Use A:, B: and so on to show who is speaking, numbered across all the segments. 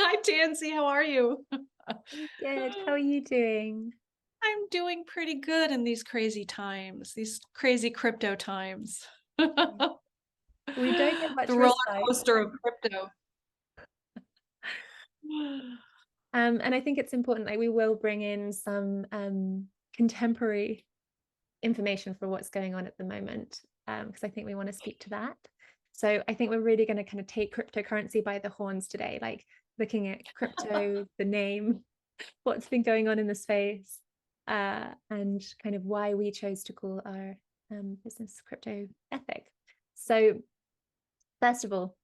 A: Hi, Tansy. How are you?
B: Good. How are you doing?
A: I'm doing pretty good in these crazy times, these crazy crypto times. The
B: We don't get much
A: roller
B: respite.
A: coaster of crypto.
B: And I think it's important, like we will bring in some contemporary information for what's going on at the moment, because I think we want to speak to that. So I think we're really going to kind of take cryptocurrency by the horns today, like looking at crypto, the name, what's been going on in the space, and kind of why we chose to call our business crypto ethic. So first of all,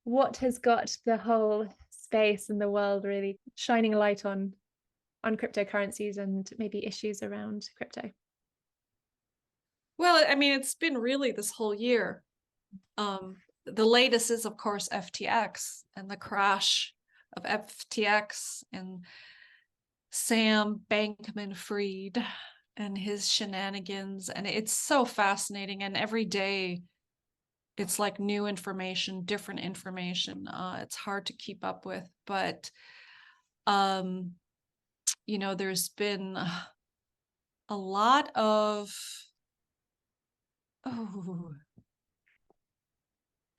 B: what has got the whole space and the world really shining a light on cryptocurrencies and maybe issues around crypto?
A: Well, I mean, it's been really this whole year. The latest is, of course, FTX and the crash of FTX and Sam Bankman-Fried and his shenanigans. And it's so fascinating. And every day it's like new information, different information. It's hard to keep up with, but um, there's been a lot of oh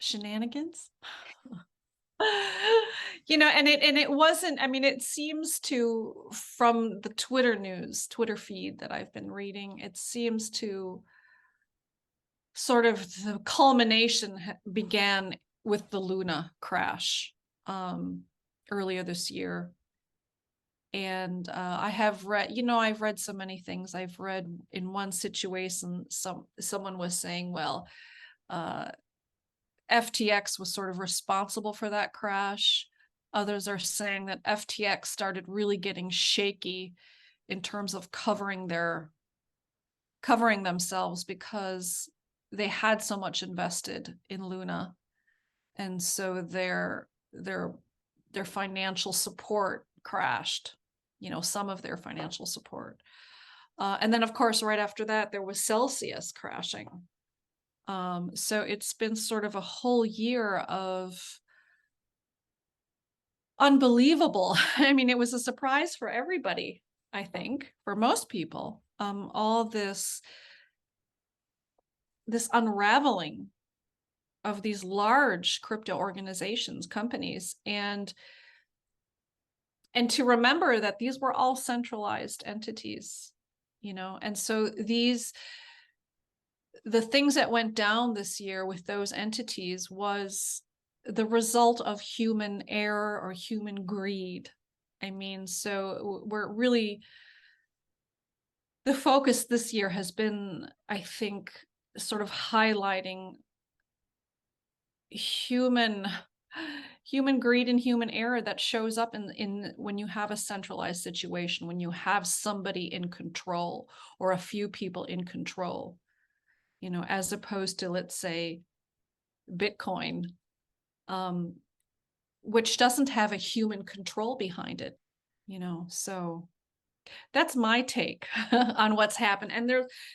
A: shenanigans. And it wasn't, I mean, it seems to, from the Twitter feed that I've been reading, it seems to sort of the culmination began with the Luna crash earlier this year. And I have read, I've read so many things. I've read in one situation, someone was saying, well, FTX was sort of responsible for that crash. Others are saying that FTX started really getting shaky in terms of covering themselves because they had so much invested in Luna, and so their financial support crashed. Some of their financial support, and then of course right after that there was Celsius crashing. So it's been sort of a whole year of unbelievable. I mean, it was a surprise for everybody, I think, for most people. All this unraveling of these large crypto organizations, companies, and to remember that these were all centralized entities, and so the things that went down this year with those entities was the result of human error or human greed. I mean, so we're really, the focus this year has been, I think, sort of highlighting human greed and human error that shows up in when you have a centralized situation, when you have somebody in control or a few people in control, as opposed to, let's say, Bitcoin, which doesn't have a human control behind it, so that's my take on what's happened. And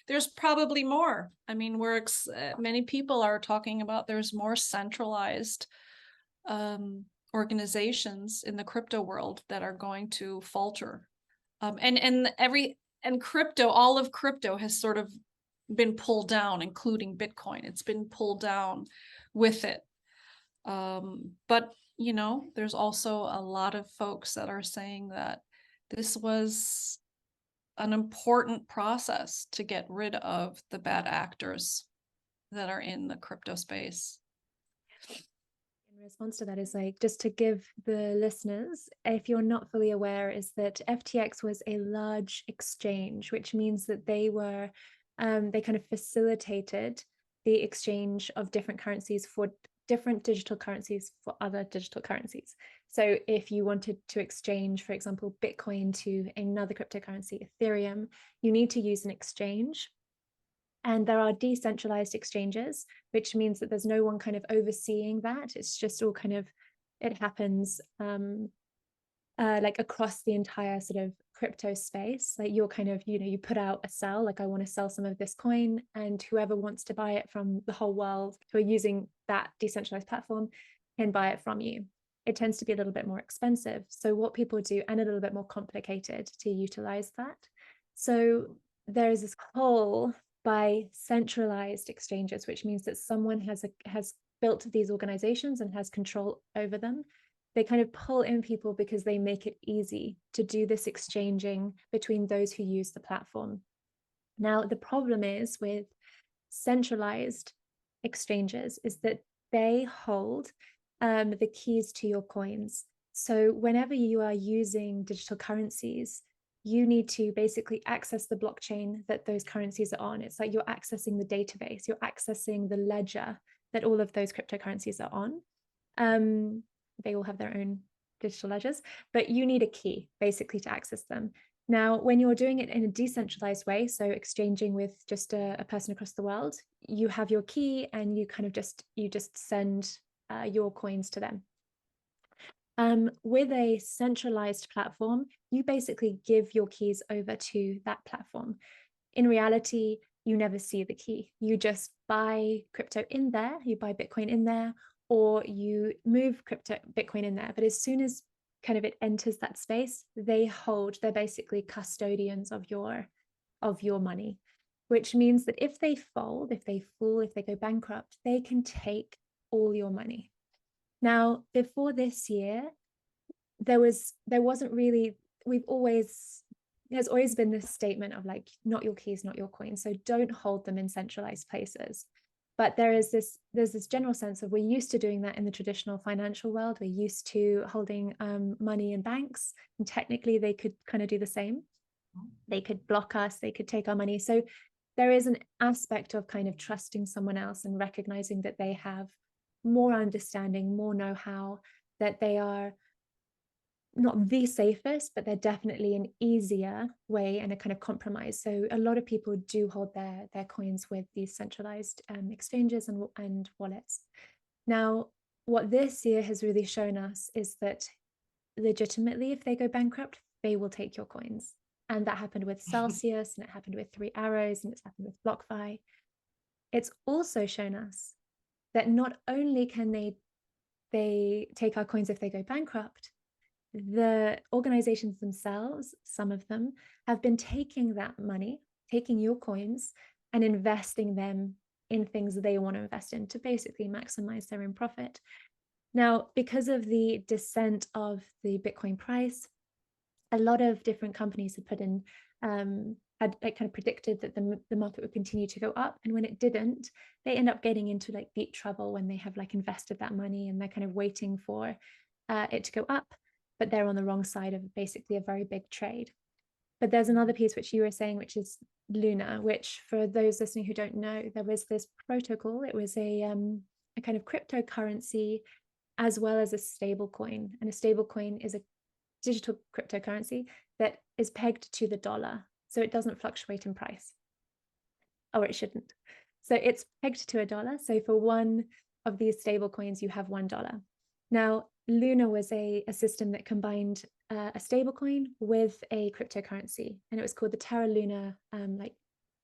A: there's probably more. I mean, many people are talking about there's more centralized organizations in the crypto world that are going to falter. And crypto, all of crypto has sort of been pulled down, including Bitcoin. It's been pulled down with it. But there's also a lot of folks that are saying that this was an important process to get rid of the bad actors that are in the crypto space.
B: In response to that is like, just to give the listeners, if you're not fully aware, is that FTX was a large exchange, which means that they kind of facilitated the exchange of different currencies for different digital currencies for other digital currencies. So if you wanted to exchange, for example, Bitcoin to another cryptocurrency, Ethereum, you need to use an exchange. And there are decentralized exchanges, which means that there's no one kind of overseeing that. It's just all kind of, it happens like across the entire sort of crypto space. Like you're kind of, you put out a sell, like I want to sell some of this coin, and whoever wants to buy it from the whole world who are using that decentralized platform can buy it from you. it tends to be a little bit more expensive. So what people do, and a little bit more complicated to utilize that. So there is this whole by centralized exchanges, which means that someone has built these organizations and has control over them. They kind of pull in people because they make it easy to do this exchanging between those who use the platform. Now, the problem is with centralized exchanges is that they hold the keys to your coins. So whenever you are using digital currencies, you need to basically access the blockchain that those currencies are on. It's like you're accessing the database, you're accessing the ledger that all of those cryptocurrencies are on. They all have their own digital ledgers, but you need a key basically to access them. Now, when you're doing it in a decentralized way, so exchanging with just a person across the world, you have your key and you kind of just send your coins to them. With a centralized platform, you basically give your keys over to that platform. In reality, you never see the key. You just buy crypto in there, you buy Bitcoin in there, or you move Bitcoin in there. But as soon as kind of it enters that space, they're basically custodians of your money, which means that if they fold, if they fall, if they go bankrupt, they can take all your money. Now, before this year, there's always been this statement of like, not your keys, not your coins. So don't hold them in centralized places. But there's this general sense of we're used to doing that in the traditional financial world. We're used to holding money in banks, and technically they could kind of do the same. They could block us, they could take our money. So there is an aspect of kind of trusting someone else and recognizing that they have more understanding, more know-how, that they are not the safest, but they're definitely an easier way and a kind of compromise. So a lot of people do hold their coins with these centralized exchanges and wallets. Now, what this year has really shown us is that legitimately, if they go bankrupt, they will take your coins. And that happened with Celsius, and it happened with 3 Arrows, and it's happened with BlockFi. It's also shown us that not only can they take our coins if they go bankrupt, the organizations themselves, some of them, have been taking that money, taking your coins, and investing them in things they want to invest in to basically maximize their own profit. Now, because of the descent of the Bitcoin price, a lot of different companies had put in, had like kind of predicted that the market would continue to go up. And when it didn't, they end up getting into like deep trouble when they have like invested that money and they're kind of waiting for it to go up, but they're on the wrong side of basically a very big trade. But there's another piece which you were saying, which is Luna, which for those listening who don't know, there was this protocol. It was a kind of cryptocurrency as well as a stable coin. And a stable coin is a digital cryptocurrency that is pegged to the dollar. So it doesn't fluctuate in price, or it shouldn't. So it's pegged to $1. So for one of these stable coins, you have $1. Now, Luna was a system that combined a stablecoin with a cryptocurrency, and it was called the Terra Luna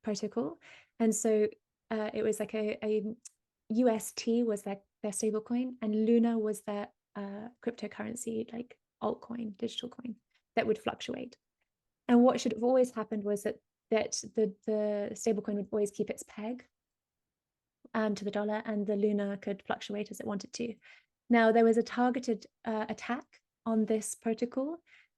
B: protocol. And so it was like a UST was their stablecoin, and Luna was their cryptocurrency, like altcoin, digital coin that would fluctuate. And what should have always happened was that the stablecoin would always keep its peg to the dollar, and the Luna could fluctuate as it wanted to. Now, there was a targeted attack on this protocol,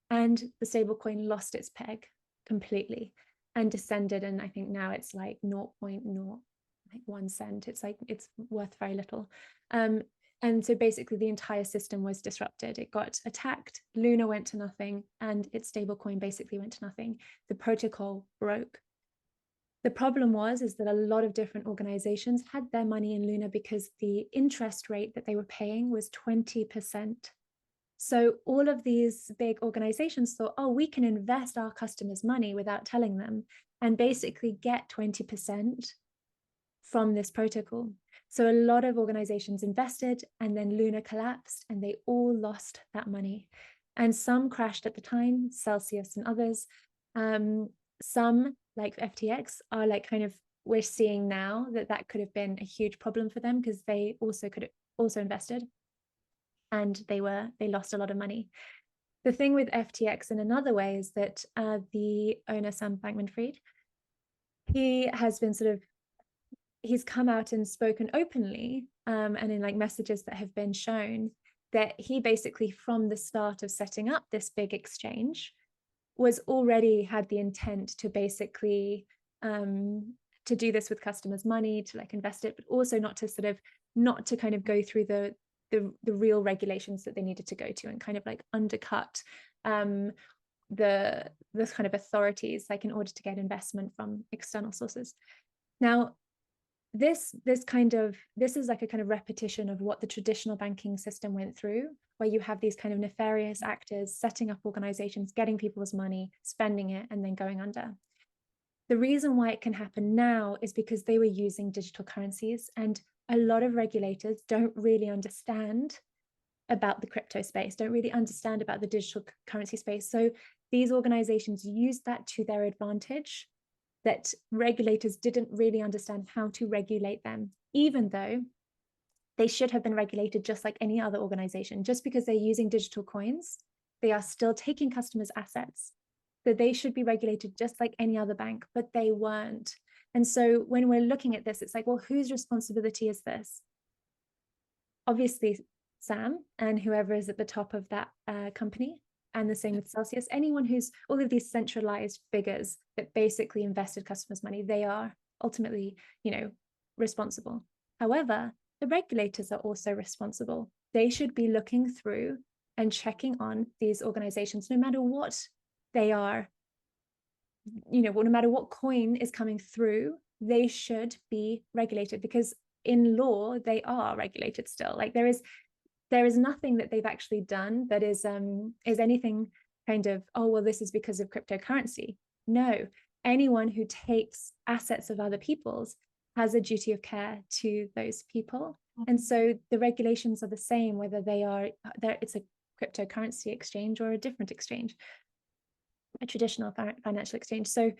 B: and the stablecoin lost its peg completely and descended. And I think now it's like 0.01 cent. It's like it's worth very little. And so basically the entire system was disrupted. It got attacked, Luna went to nothing, and its stablecoin basically went to nothing. The protocol broke. The problem is that a lot of different organizations had their money in Luna because the interest rate that they were paying was 20%. So all of these big organizations thought, oh, we can invest our customers' money without telling them and basically get 20% from this protocol. So a lot of organizations invested, and then Luna collapsed and they all lost that money. And some crashed at the time, Celsius and others. Some, like FTX, are like kind of, we're seeing now that could have been a huge problem for them because they also could have also invested. and they lost a lot of money. The thing with FTX in another way is that the owner, Sam Bankman-Fried, he has been he's come out and spoken openly, and in like messages that have been shown, that he basically from the start of setting up this big exchange was already had the intent to basically to do this with customers' money, to like invest it, but also not to kind of go through the real regulations that they needed to go to, and kind of like undercut the kind of authorities, like in order to get investment from external sources. Now, this is like a kind of repetition of what the traditional banking system went through, where you have these kind of nefarious actors setting up organizations, getting people's money, spending it, and then going under. The reason why it can happen now is because they were using digital currencies, and a lot of regulators don't really understand about the crypto space, don't really understand about the digital currency space. So these organizations use that to their advantage, that regulators didn't really understand how to regulate them, even though they should have been regulated just like any other organization. Just because they're using digital coins, they are still taking customers' assets. So they should be regulated just like any other bank, but they weren't. And so when we're looking at this, it's like, well, whose responsibility is this? Obviously, Sam and whoever is at the top of that company. And the same with Celsius. Anyone who's all of these centralized figures that basically invested customers' money, they are ultimately, responsible. However, the regulators are also responsible. They should be looking through and checking on these organizations, no matter what they are, no matter what coin is coming through, they should be regulated, because in law, they are regulated still. Like there is nothing that they've actually done that is anything kind of, oh, well, this is because of cryptocurrency. No, anyone who takes assets of other people's has a duty of care to those people. And so the regulations are the same, whether it's a cryptocurrency exchange or a different exchange, a traditional financial exchange. So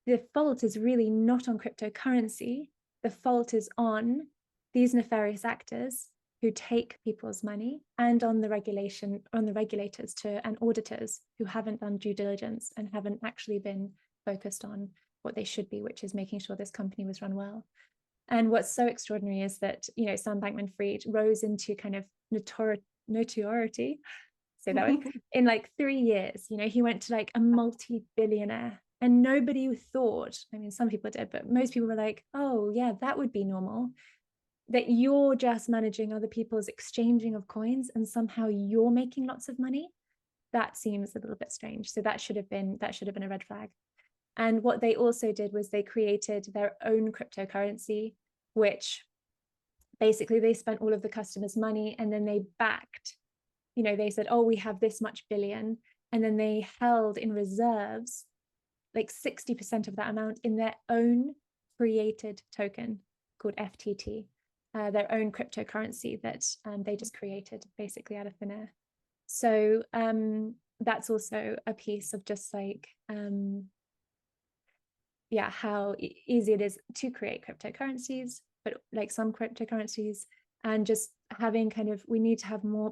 B: the fault is really not on cryptocurrency. The fault is on these nefarious actors who take people's money, and on the regulators and auditors who haven't done due diligence and haven't actually been focused on what they should be, which is making sure this company was run well. And what's so extraordinary is that, Sam Bankman-Fried rose into kind of notoriety, say that way, in like 3 years. He went to like a multi-billionaire, and nobody thought, I mean, some people did, but most people were like, oh yeah, that would be normal. That you're just managing other people's exchanging of coins and somehow you're making lots of money. That seems a little bit strange. So that should have been a red flag. And what they also did was they created their own cryptocurrency, which basically they spent all of the customers' money, and then they backed, they said, oh, we have this much billion. And then they held in reserves like 60% of that amount in their own created token called FTT. Their own cryptocurrency that they just created basically out of thin air. So that's also a piece of just like, how easy it is to create cryptocurrencies, but like some cryptocurrencies, and just having people need to have more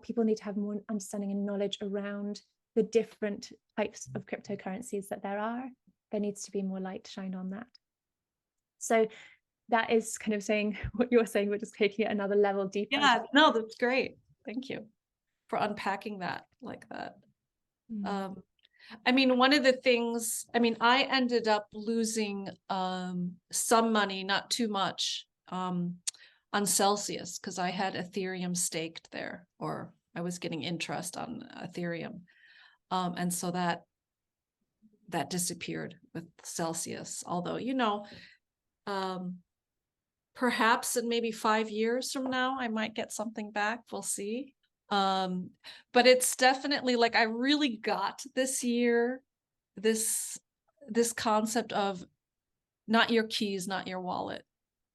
B: understanding and knowledge around the different types of cryptocurrencies that there are. There needs to be more light shined on that. So that is kind of saying what you're saying, we're just taking it another level deeper.
A: Yeah, no, that's great. Thank you for unpacking that like that. I mean, one of the things, I ended up losing some money, not too much, on Celsius, because I had Ethereum staked there, or I was getting interest on Ethereum. And so that disappeared with Celsius. Although, perhaps in maybe 5 years from now, I might get something back. We'll see. But it's definitely like, I really got this year, this concept of not your keys, not your wallet.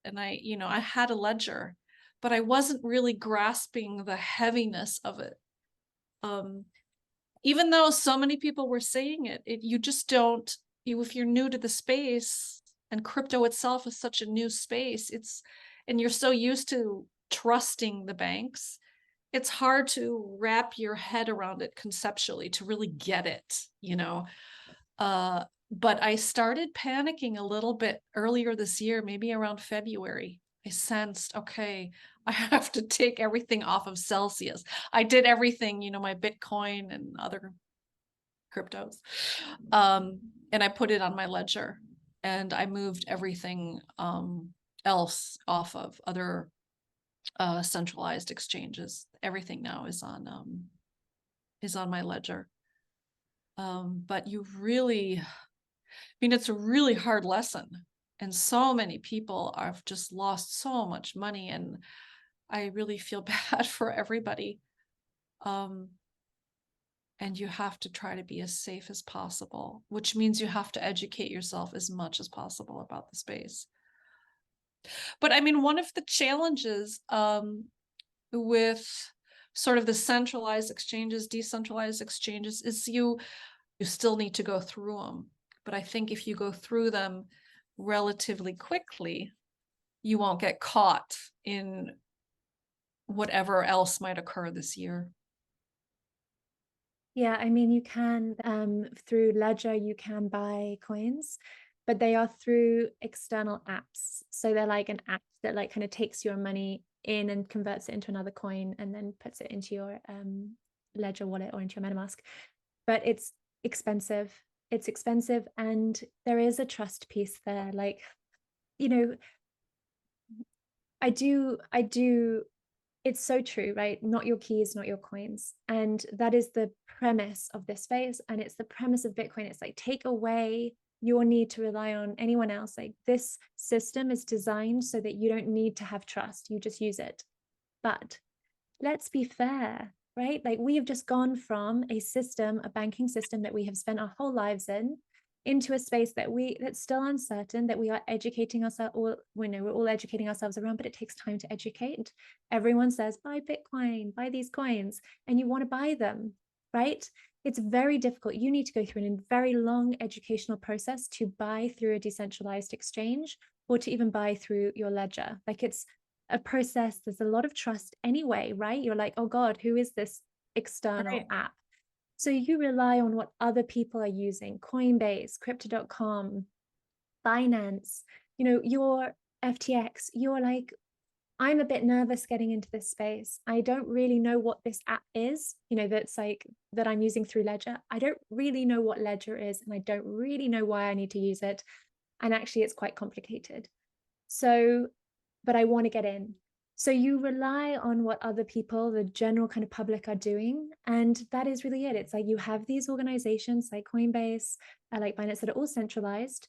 A: And I had a ledger, but I wasn't really grasping the heaviness of it. Even though so many people were saying it, you just don't, if you're new to the space, and crypto itself is such a new space, and you're so used to trusting the banks, it's hard to wrap your head around it conceptually to really get it, you know. But I started panicking a little bit earlier this year, maybe around February. I sensed, okay, I have to take everything off of Celsius. I did everything, you know, my Bitcoin and other cryptos. And I put it on my ledger, and I moved everything else off of other centralized exchanges. Everything now is on my ledger. But you really, I mean, it's a really hard lesson. And so many people have just lost so much money, and I really feel bad for everybody. And you have to try to be as safe as possible, which means you have to educate yourself as much as possible about the space. But I mean, one of the challenges with sort of the centralized exchanges, decentralized exchanges, is you still need to go through them. But I think if you go through them relatively quickly, you won't get caught in whatever else might occur this year.
B: Yeah, I mean, you can, through Ledger, you can buy coins, but they are through external apps. So they're like an app that like kind of takes your money in and converts it into another coin and then puts it into your Ledger wallet or into your MetaMask. But it's expensive. It's expensive, and there is a trust piece there. Like, you know, I do it's so true, right? Not your keys, not your coins. And that is the premise of this space. And it's the premise of Bitcoin. It's like, take away your need to rely on anyone else. Like, this system is designed so that you don't need to have trust. You just use it. But let's be fair, right? Like, we have just gone from a system, a banking system that we have spent our whole lives in, into a space that's still uncertain, that we are educating ourselves, or we know we're all educating ourselves around, but it takes time to educate. Everyone says, buy Bitcoin, buy these coins, and you want to buy them, right? It's very difficult. You need to go through a very long educational process to buy through a decentralized exchange, or to even buy through your ledger. Like, it's a process. There's a lot of trust anyway, right? You're like, oh God, who is this external app? So you rely on what other people are using: Coinbase, crypto.com, Binance, your FTX. You're like, I'm a bit nervous getting into this space. I don't really know what this app is, that's like that I'm using through Ledger. I don't really know what Ledger is, and I don't really know why I need to use it. And actually, it's quite complicated. So, but I want to get in. So you rely on what other people, the general kind of public, are doing. And that is really it. It's like you have these organizations like Coinbase, like Binance, that are all centralized,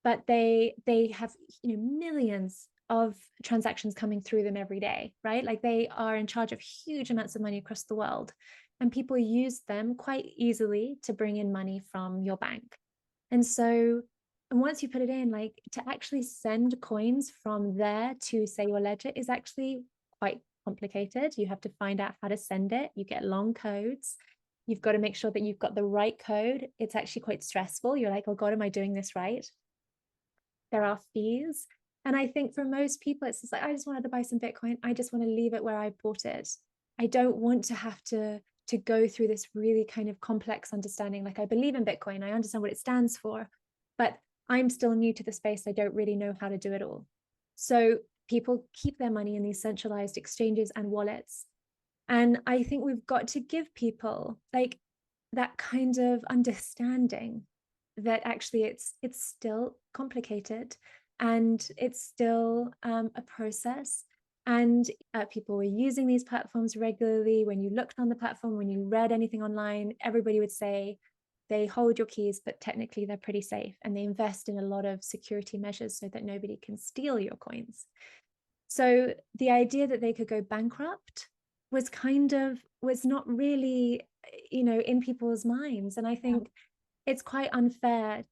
B: but they have millions of transactions coming through them every day, right? Like, they are in charge of huge amounts of money across the world. And people use them quite easily to bring in money from your bank. And so, and once you put it in, like, to actually send coins from there to, say, your ledger is actually quite complicated. You have to find out how to send it. You get long codes. You've got to make sure that you've got the right code. It's actually quite stressful. You're like, oh God, am I doing this right? There are fees. And I think for most people, it's just like, I just wanted to buy some Bitcoin. I just want to leave it where I bought it. I don't want to have to go through this really kind of complex understanding. Like, I believe in Bitcoin, I understand what it stands for, but I'm still new to the space. I don't really know how to do it all. So people keep their money in these centralized exchanges and wallets. And I think we've got to give people like that kind of understanding that actually it's still complicated, and it's still a process. And people were using these platforms regularly. When you looked on the platform, when you read anything online, everybody would say they hold your keys, but technically they're pretty safe, and they invest in a lot of security measures so that nobody can steal your coins. So the idea that they could go bankrupt was not really, in people's minds. And I think it's quite unfair,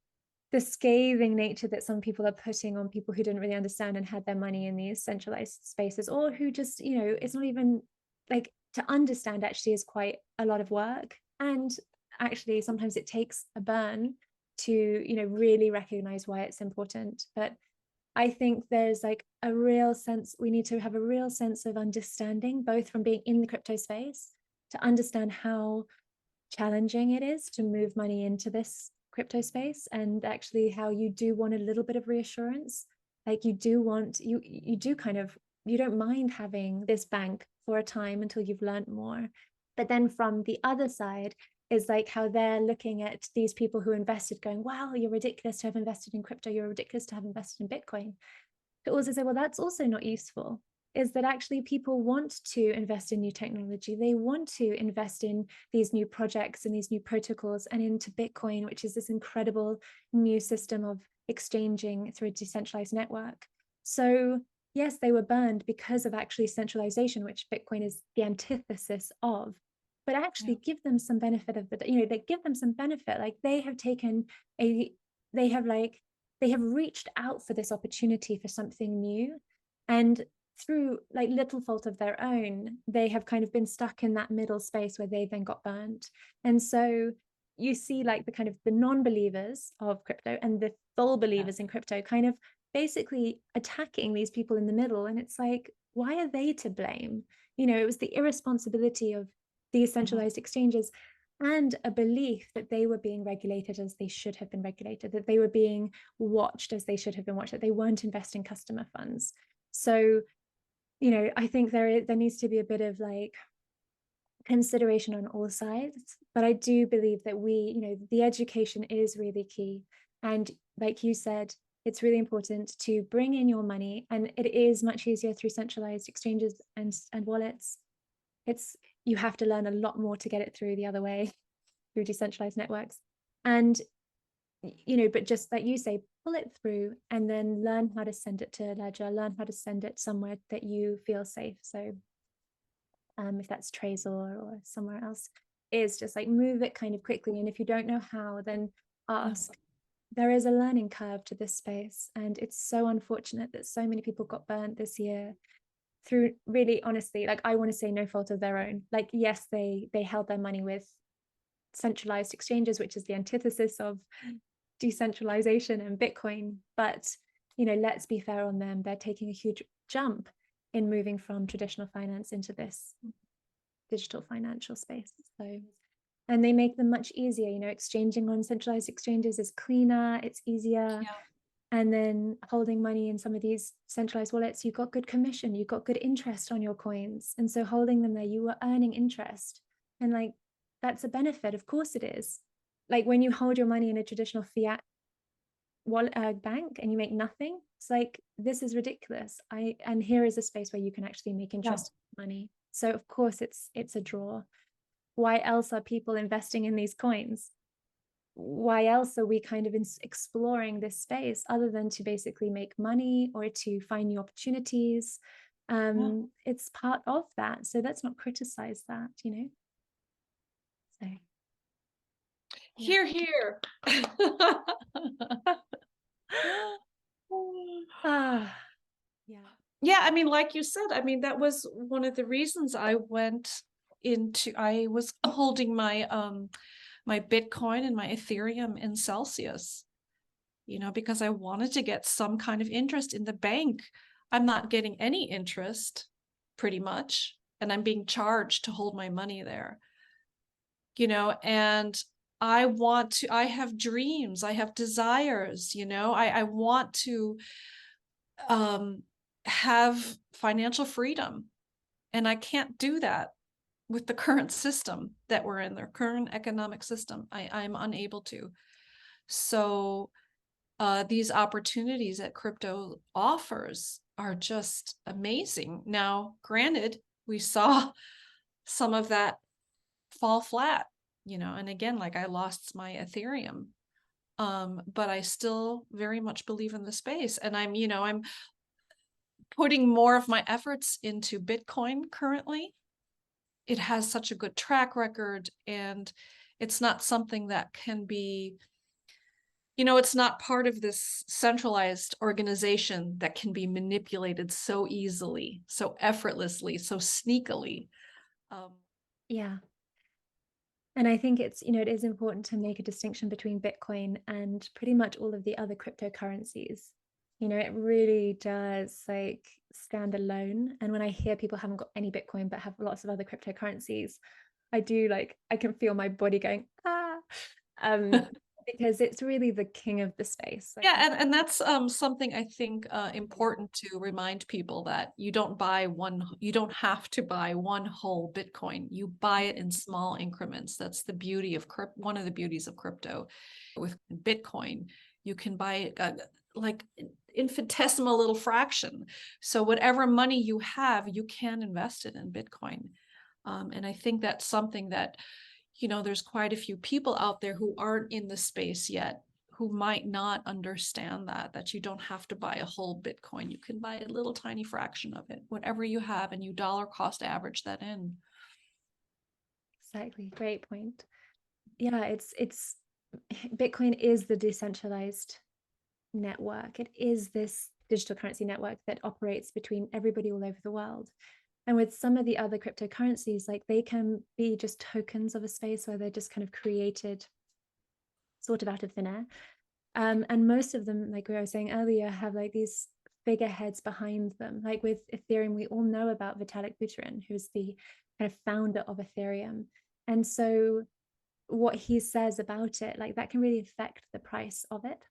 B: the scathing nature that some people are putting on people who didn't really understand and had their money in these centralized spaces, or who just, it's not even like, to understand actually is quite a lot of work. And actually, sometimes it takes a burn to, really recognize why it's important. But I think there's like a real sense, we need to have a real sense of understanding, both from being in the crypto space to understand how challenging it is to move money into this crypto space, and actually how you do want a little bit of reassurance. Like you do want, you do kind of, you don't mind having this bank for a time until you've learned more. But then from the other side is like how they're looking at these people who invested going, wow, you're ridiculous to have invested in crypto, you're ridiculous to have invested in Bitcoin. To also say, well, that's also not useful. Is that actually people want to invest in new technology? They want to invest in these new projects and these new protocols and into Bitcoin, which is this incredible new system of exchanging through a decentralized network. So yes, they were burned because of actually centralization, which Bitcoin is the antithesis of. But actually give them some benefit of the, they give them some benefit. Like they have taken they have reached out for this opportunity for something new, and through like little fault of their own, they have kind of been stuck in that middle space where they then got burnt. And so you see like the kind of the non-believers of crypto and the full believers in crypto kind of basically attacking these people in the middle. And it's like, why are they to blame? It was the irresponsibility of these centralized exchanges and a belief that they were being regulated as they should have been regulated, that they were being watched as they should have been watched, that they weren't investing customer funds. So, I think there needs to be a bit of like consideration on all sides, but I do believe that the education is really key. And like you said, it's really important to bring in your money, and it is much easier through centralized exchanges and wallets. You have to learn a lot more to get it through the other way, through decentralized networks. And but just like you say, pull it through and then learn how to send it to a ledger, learn how to send it somewhere that you feel safe. So if that's Trezor or somewhere else, is just like move it kind of quickly. And if you don't know how, then ask. There is a learning curve to this space, and it's so unfortunate that so many people got burnt this year through, really honestly, like I want to say no fault of their own. Like yes, they held their money with centralized exchanges, which is the antithesis of decentralization and Bitcoin, but let's be fair on them. They're taking a huge jump in moving from traditional finance into this digital financial space. So, and they make them much easier. Exchanging on centralized exchanges is cleaner, it's easier. And then holding money in some of these centralized wallets, you've got good commission, you've got good interest on your coins. And so holding them there, you are earning interest. And like, that's a benefit. Of course it is. Like when you hold your money in a traditional fiat wallet bank and you make nothing, it's like, this is ridiculous. And here is a space where you can actually make interest money. So of course it's a draw. Why else are people investing in these coins? Why else are we kind of exploring this space other than to basically make money or to find new opportunities? It's part of that. So let's not criticize that, So
A: Hear, hear. Yeah, I mean, like you said, I mean, that was one of the reasons I was holding my my Bitcoin and my Ethereum in Celsius, because I wanted to get some kind of interest in the bank. I'm not getting any interest pretty much, and I'm being charged to hold my money there, and I have dreams, I have desires, I want to have financial freedom, and I can't do that with the current system that we're in, the current economic system. I'm unable to. So these opportunities that crypto offers are just amazing. Now, granted, we saw some of that fall flat, and again, like I lost my Ethereum, but I still very much believe in the space, and I'm putting more of my efforts into Bitcoin currently. It has such a good track record, and it's not something that can be, it's not part of this centralized organization that can be manipulated so easily, so effortlessly, so sneakily.
B: Yeah. And I think it is important to make a distinction between Bitcoin and pretty much all of the other cryptocurrencies. You know, it really does like stand alone. And when I hear people haven't got any Bitcoin but have lots of other cryptocurrencies, I do like, I can feel my body going, ah, um, because it's really the king of the space. Like,
A: Yeah, and that's something I think important to remind people, that you don't have to buy one whole Bitcoin. You buy it in small increments. That's the beauty of one of the beauties of crypto. With Bitcoin, you can buy it like infinitesimal little fraction. So whatever money you have, you can invest it in Bitcoin. And I think that's something that, there's quite a few people out there who aren't in the space yet, who might not understand that you don't have to buy a whole Bitcoin. You can buy a little tiny fraction of it, whatever you have, and you dollar cost average that in.
B: exactly, great point. Yeah, it's Bitcoin is the decentralized network. It is this digital currency network that operates between everybody all over the world. And with some of the other cryptocurrencies, like they can be just tokens of a space where they're just kind of created sort of out of thin air. And most of them, like we were saying earlier, have like these figureheads behind them. Like with Ethereum, we all know about Vitalik Buterin, who's the kind of founder of Ethereum. And so what he says about it, like that can really affect the price of it.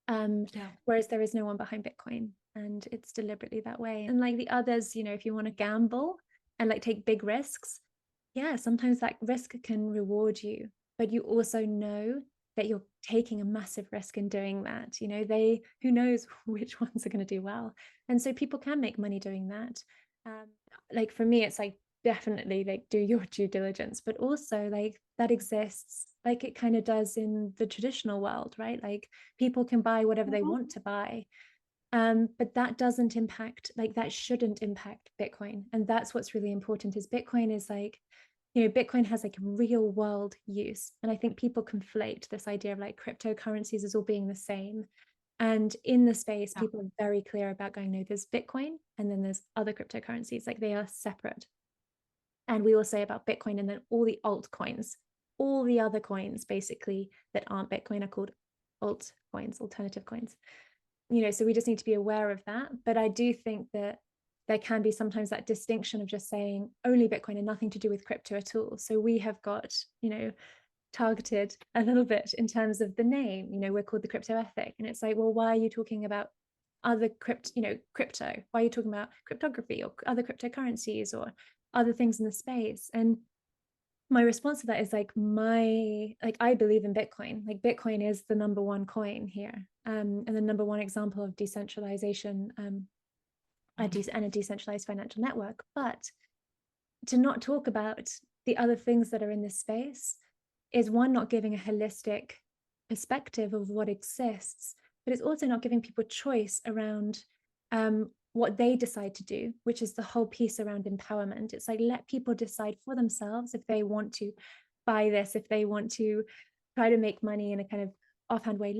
A: Yeah.
B: Whereas there is no one behind Bitcoin, and it's deliberately that way. And like the others, if you want to gamble and like take big risks, yeah, sometimes that risk can reward you, but you also know that you're taking a massive risk in doing that. Who knows which ones are going to do well. And so people can make money doing that. Like for me, it's like definitely like do your due diligence, but also like that exists like it kind of does in the traditional world, right? Like people can buy whatever they want to buy. But that doesn't impact, like that shouldn't impact Bitcoin. And that's what's really important is Bitcoin is like, Bitcoin has like real world use. And I think people conflate this idea of like cryptocurrencies as all being the same. And in the space, people are very clear about going, no, there's Bitcoin and then there's other cryptocurrencies, like they are separate. And we will say about Bitcoin and then all the altcoins, all the other coins basically that aren't Bitcoin are called altcoins, alternative coins. So we just need to be aware of that. But I do think that there can be sometimes that distinction of just saying only Bitcoin and nothing to do with crypto at all. So we have got, targeted a little bit in terms of the name. We're called the crypto ethic. And it's like, well, why are you talking about other crypto? Why are you talking about cryptography or other cryptocurrencies or other things in the space? And my response to that is like I believe in Bitcoin. Like Bitcoin is the number one coin here, and the number one example of decentralization, and a decentralized financial network. But to not talk about the other things that are in this space is one, not giving a holistic perspective of what exists, but it's also not giving people choice around what they decide to do, which is the whole piece around empowerment. It's like, let people decide for themselves if they want to buy this, if they want to try to make money in a kind of offhand way.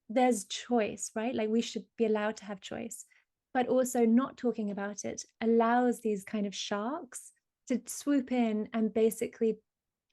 B: There's choice, right? Like we should be allowed to have choice, but also not talking about it allows these kind of sharks to swoop in and basically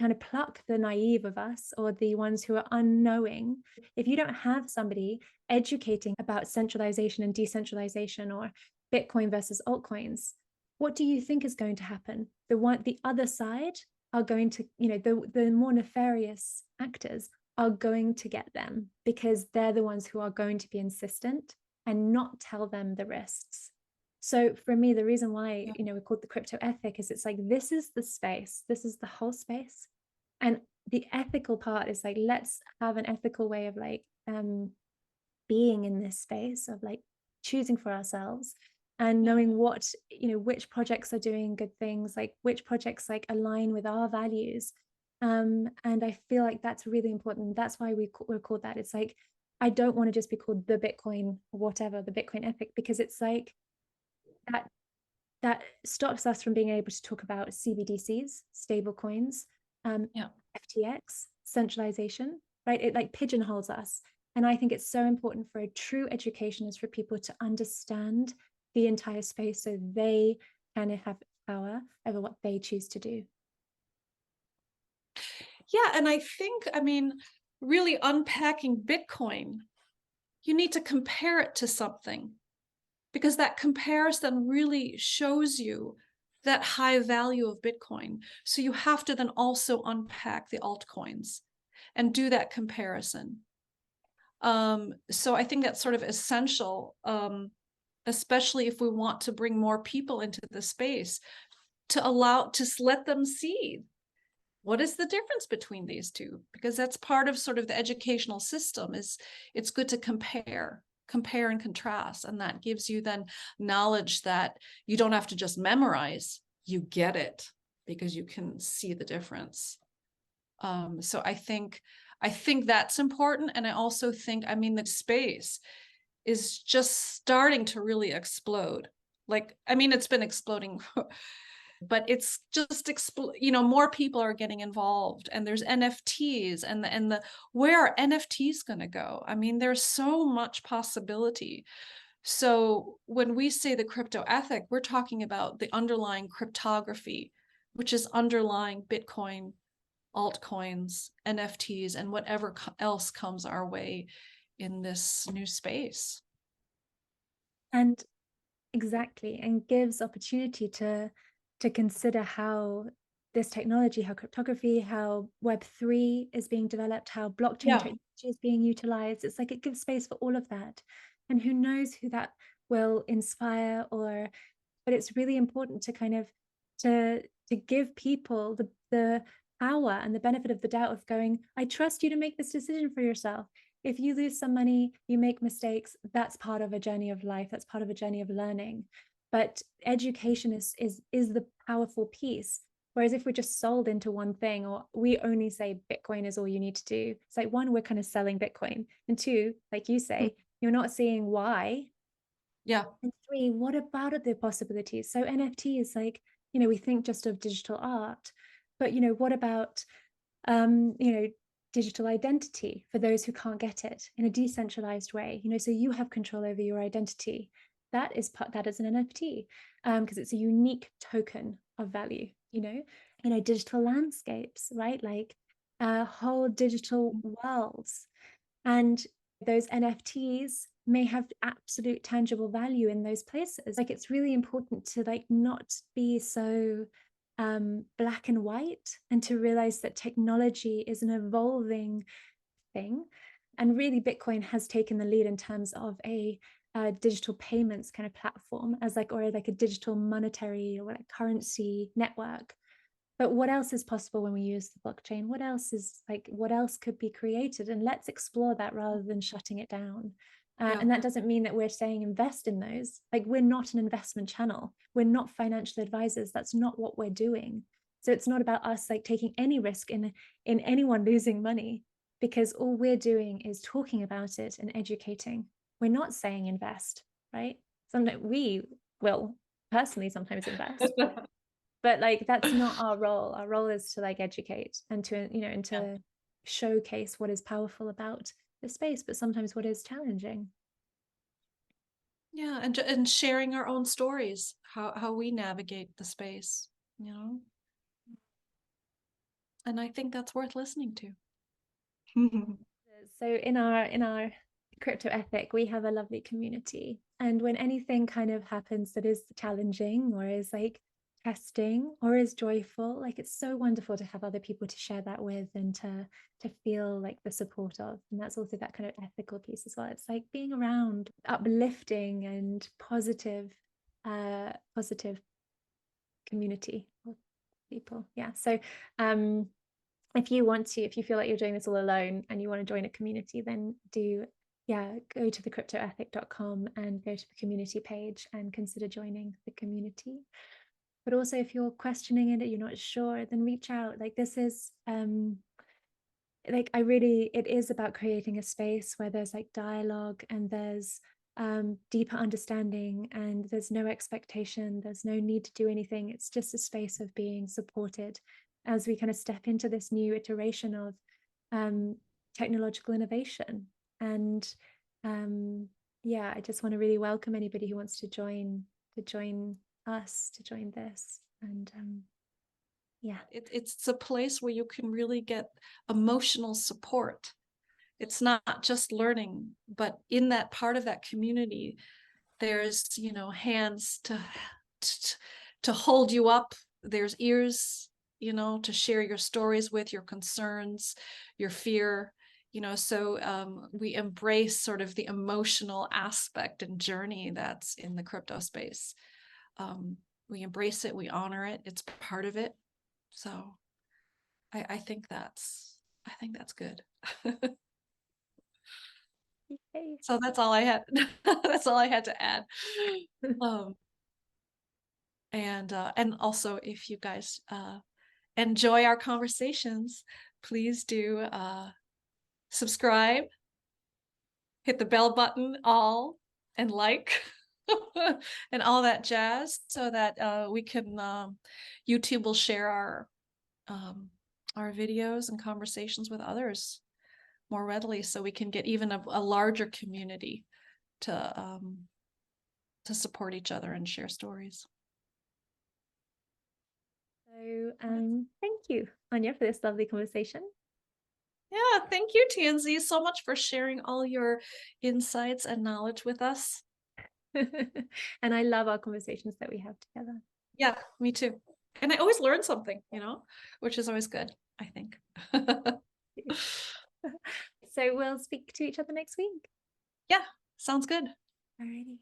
B: kind of pluck the naive of us or the ones who are unknowing. If you don't have somebody educating about centralization and decentralization or Bitcoin versus altcoins, what do you think is going to happen? The other side are going to, the more nefarious actors are going to get them because they're the ones who are going to be insistent and not tell them the risks. So for me, the reason why, we're called the crypto ethic is it's like, this is the space, this is the whole space. And the ethical part is like, let's have an ethical way of like being in this space of like choosing for ourselves and knowing what, which projects are doing good things, like which projects like align with our values. And I feel like that's really important. That's why we're called that. It's like, I don't want to just be called the Bitcoin or whatever, the Bitcoin ethic, because it's like that stops us from being able to talk about CBDCs, stable coins, FTX, centralization, right? It like pigeonholes us. And I think it's so important for a true education is for people to understand the entire space so they kind of have power over what they choose to do.
A: Yeah, and I think, really unpacking Bitcoin you need to compare it to something, because that comparison really shows you that high value of Bitcoin. So you have to then also unpack the altcoins and do that comparison. So I think that's sort of essential, especially if we want to bring more people into the space, to let them see what is the difference between these two, because that's part of sort of the educational system. Is it's good to compare and contrast, and that gives you then knowledge that you don't have to just memorize, you get it because you can see the difference. So I think that's important. And I also think, I mean, the space is just starting to really explode. Like, I mean, it's been exploding but it's just more people are getting involved, and there's NFTs, and the where are NFTs going to go? I mean, there's so much possibility. So when we say the crypto ethic, we're talking about the underlying cryptography, which is underlying Bitcoin, altcoins, NFTs, and whatever else comes our way in this new space.
B: And exactly, and gives opportunity to consider how this technology, how cryptography, how Web3 is being developed, how blockchain technology is being utilized. It's like it gives space for all of that. And who knows who that will inspire, but it's really important to kind of to give people the power and the benefit of the doubt of going, I trust you to make this decision for yourself. If you lose some money, you make mistakes, that's part of a journey of life, that's part of a journey of learning. But education is the powerful piece. Whereas if we're just sold into one thing, or we only say Bitcoin is all you need to do, it's like, one, we're kind of selling Bitcoin, and two, like you say, you're not seeing why.
A: Yeah.
B: And three, what about the possibilities? So NFT is like, we think just of digital art, but what about digital identity for those who can't get it in a decentralized way, so you have control over your identity. That is an NFT, because it's a unique token of value, digital landscapes, right? Like whole digital worlds. And those NFTs may have absolute tangible value in those places. Like, it's really important to not be so black and white, and to realize that technology is an evolving thing. And really, Bitcoin has taken the lead in terms of a digital payments kind of platform, or a digital monetary or currency network. But what else is possible when we use the blockchain? What else could be created? And let's explore that rather than shutting it down. And that doesn't mean that we're saying invest in those. Like, we're not an investment channel. We're not financial advisors. That's not what we're doing. So it's not about us taking any risk in anyone losing money, because all we're doing is talking about it and educating. We're not saying invest, right? Sometimes we will personally sometimes invest. But that's not our role. Our role is to educate and to showcase what is powerful about the space, but sometimes what is challenging.
A: Yeah, and sharing our own stories, how we navigate the space, and I think that's worth listening to.
B: So in our crypto ethic, we have a lovely community, and when anything kind of happens that is challenging, or is testing, or is joyful, it's so wonderful to have other people to share that with, and to feel the support of. And that's also that kind of ethical piece as well. It's being around uplifting and positive community people. So if you feel like you're doing this all alone and you want to join a community, then go to thecryptoethic.com and go to the community page and consider joining the community. But also, if you're questioning it, you're not sure, then reach out. This is it is about creating a space where there's dialogue, and there's deeper understanding, and there's no expectation, there's no need to do anything. It's just a space of being supported as we kind of step into this new iteration of technological innovation. And I just want to really welcome anybody who wants to join us, to join this. And it's
A: a place where you can really get emotional support. it's not just learning, but in that part of that community, there's, hands to hold you up. There's ears, to share your stories with, your concerns, your fear, so we embrace sort of the emotional aspect and journey that's in the crypto space. We embrace it, we honor it, it's part of it. So I think that's good.
B: Yay.
A: So that's all I had. That's all I had to add. And also, if you guys enjoy our conversations, please do subscribe, hit the bell button, all, and like, and all that jazz, so that we can YouTube will share our videos and conversations with others more readily, so we can get even a larger community to support each other and share stories.
B: So thank you, Anja, for this lovely conversation.
A: Yeah, thank you, Tansy, so much for sharing all your insights and knowledge with us.
B: And I love our conversations that we have together.
A: Yeah, me too. And I always learn something, which is always good, I think.
B: So we'll speak to each other next week.
A: Yeah, sounds good.
B: Alrighty.